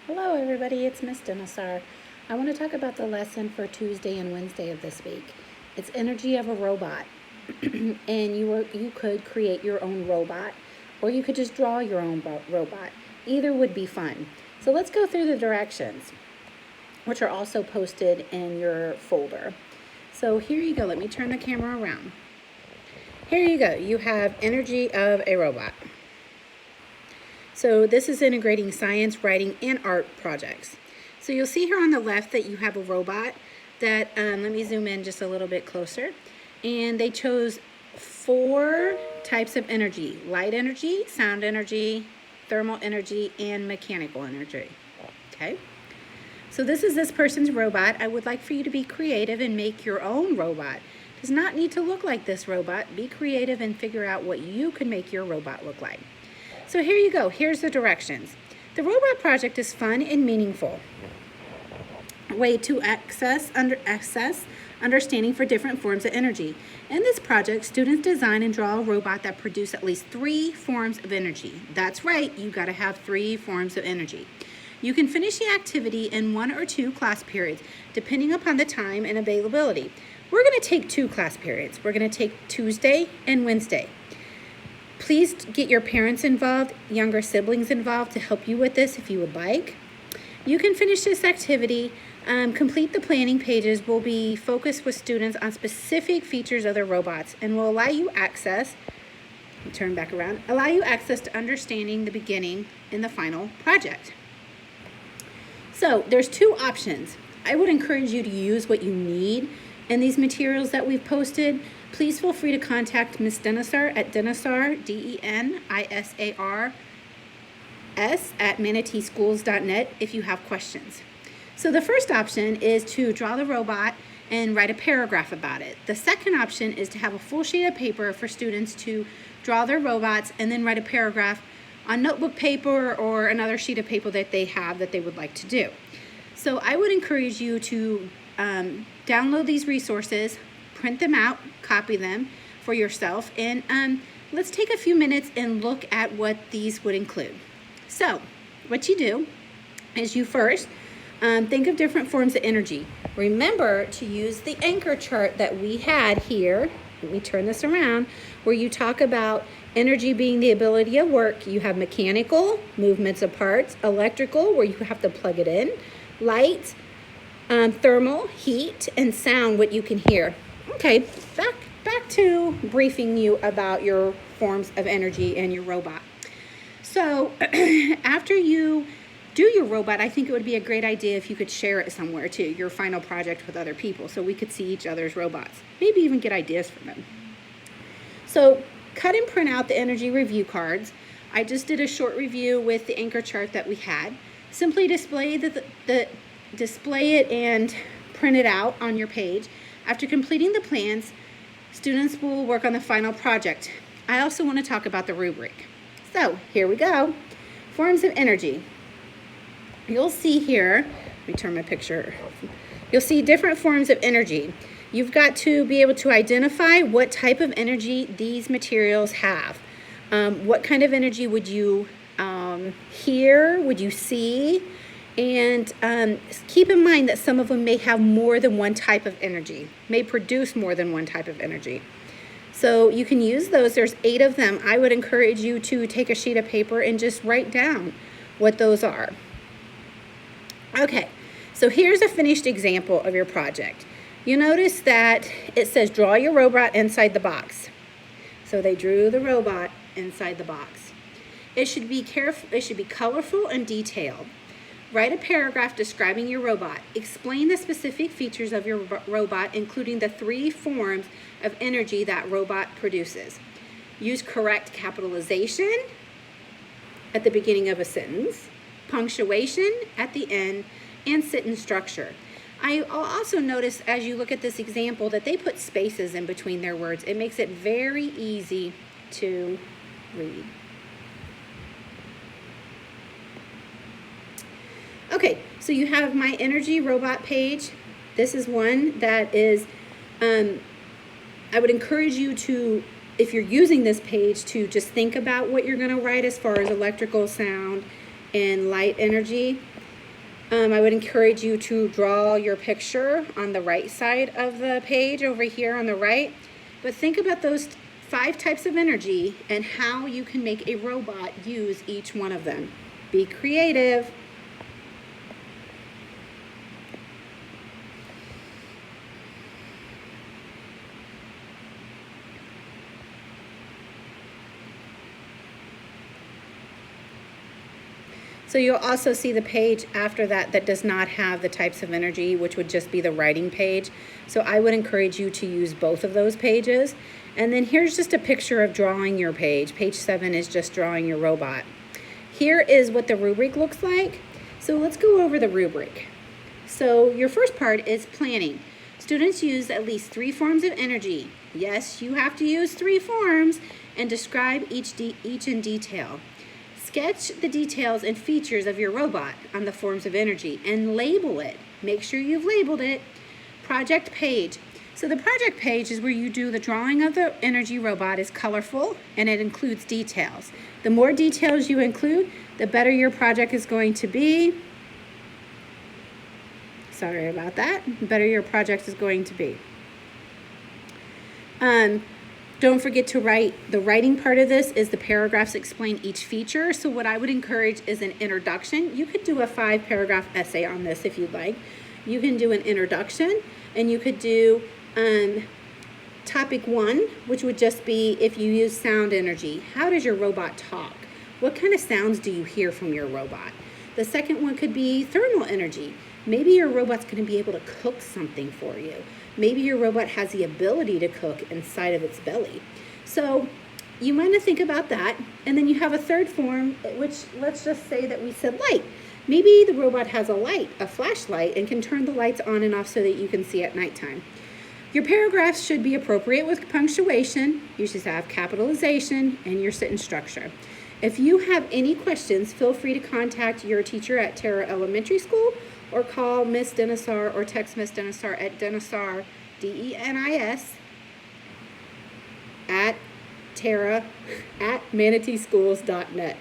Hello everybody, it's Miss Denisar. I want to talk about the lesson for Tuesday and Wednesday of this week. It's energy of a robot. And you could create your own robot, or you could just draw your own robot. Either would be fun. So let's go through the directions, which are also posted in your folder. So here you go. Let me turn the camera around. Here you go. You have energy of a robot. So this is integrating science, writing, and art projects. So you'll see here on the left that you have a robot that, let me zoom in just a little bit closer. And they chose 4 types of energy: light energy, sound energy, thermal energy, and mechanical energy. Okay? So this is this person's robot. I would like for you to be creative and make your own robot. It does not need to look like this robot. Be creative and figure out what you can make your robot look like. So here you go. Here's the directions. The robot project is fun and meaningful. A way to access understanding for different forms of energy. In this project, students design and draw a robot that produces at least 3 forms of energy. That's right, you got to have 3 forms of energy. You can finish the activity in 1 or 2 class periods, depending upon the time and availability. We're going to take 2 class periods. We're going to take Tuesday and Wednesday. Please get your parents involved, younger siblings involved to help you with this if you would like. You can finish this activity. Complete the planning pages will be focused with students on specific features of their robots and will allow you access, turn back around, allow you access to understanding the beginning and the final project. So there's 2 options. I would encourage you to use what you need in these materials that we've posted. Please feel free to contact Ms. Denisar at Denisar, DENISARS, at manateeschools.net if you have questions. So the first option is to draw the robot and write a paragraph about it. The second option is to have a full sheet of paper for students to draw their robots and then write a paragraph on notebook paper or another sheet of paper that they have that they would like to do. So I would encourage you to download these resources, print them out, copy them for yourself, and let's take a few minutes and look at what these would include. So what you do is you first think of different forms of energy. Remember to use the anchor chart that we had here. Let me turn this around, where you talk about energy being the ability of work. You have mechanical, movements of parts; electrical, where you have to plug it in; light, thermal, heat; and sound, what you can hear. Okay, back to briefing you about your forms of energy and your robot. So after you do your robot, I think it would be a great idea if you could share it somewhere too, your final project with other people, so we could see each other's robots. Maybe even get ideas from them. So cut and print out the energy review cards. I just did a short review with the anchor chart that we had. Simply display display it and print it out on your page. After completing the plans, students will work on the final project. I also want to talk about the rubric. So here we go. Forms of energy. You'll see here, let me turn my picture. You'll see different forms of energy. You've got to be able to identify what type of energy these materials have. What kind of energy would you hear, would you see? And keep in mind that some of them may have more than one type of energy, may produce more than one type of energy. So you can use those. There's 8 of them. I would encourage you to take a sheet of paper and just write down what those are. Okay, so here's a finished example of your project. You notice that it says draw your robot inside the box. So they drew the robot inside the box. It should be colorful and detailed. Write a paragraph describing your robot. Explain the specific features of your robot, including the 3 forms of energy that robot produces. Use correct capitalization at the beginning of a sentence, punctuation at the end, and sentence structure. I'll also notice as you look at this example that they put spaces in between their words. It makes it very easy to read. Okay, so you have my energy robot page. This is one that is, I would encourage you to, if you're using this page, to just think about what you're going to write as far as electrical, sound, and light energy. I would encourage you to draw your picture on the right side of the page over here on the right. But think about those 5 types of energy and how you can make a robot use each one of them. Be creative. So you'll also see the page after that that does not have the types of energy, which would just be the writing page. So I would encourage you to use both of those pages. And then here's just a picture of drawing your page. Page 7 is just drawing your robot. Here is what the rubric looks like. So let's go over the rubric. So your first part is planning. Students use at least 3 forms of energy. Yes, you have to use 3 forms and describe each in detail. Sketch the details and features of your robot on the forms of energy and label it. Make sure you've labeled it. Project page. So the project page is where you do the drawing of the energy robot. Is colorful and it includes details. The more details you include, the better your project is going to be. Sorry about that. The better your project is going to be. Don't forget to write. The writing part of this is the paragraphs explain each feature. So what I would encourage is an introduction. You could do a 5-paragraph essay on this if you'd like. You can do an introduction, and you could do topic 1, which would just be if you use sound energy. How does your robot talk? What kind of sounds do you hear from your robot? The second one could be thermal energy. Maybe your robot's going to be able to cook something for you. Maybe your robot has the ability to cook inside of its belly. So you want to think about that. And then you have a third form, which let's just say that we said light. Maybe the robot has a light, a flashlight, and can turn the lights on and off so that you can see at nighttime. Your paragraphs should be appropriate with punctuation. You should have capitalization and your sentence structure. If you have any questions, feel free to contact your teacher at Terra Elementary School, or call Miss Denisar or text Miss Denisar at Denisar, DENIS, at Terra at manateeschools.net.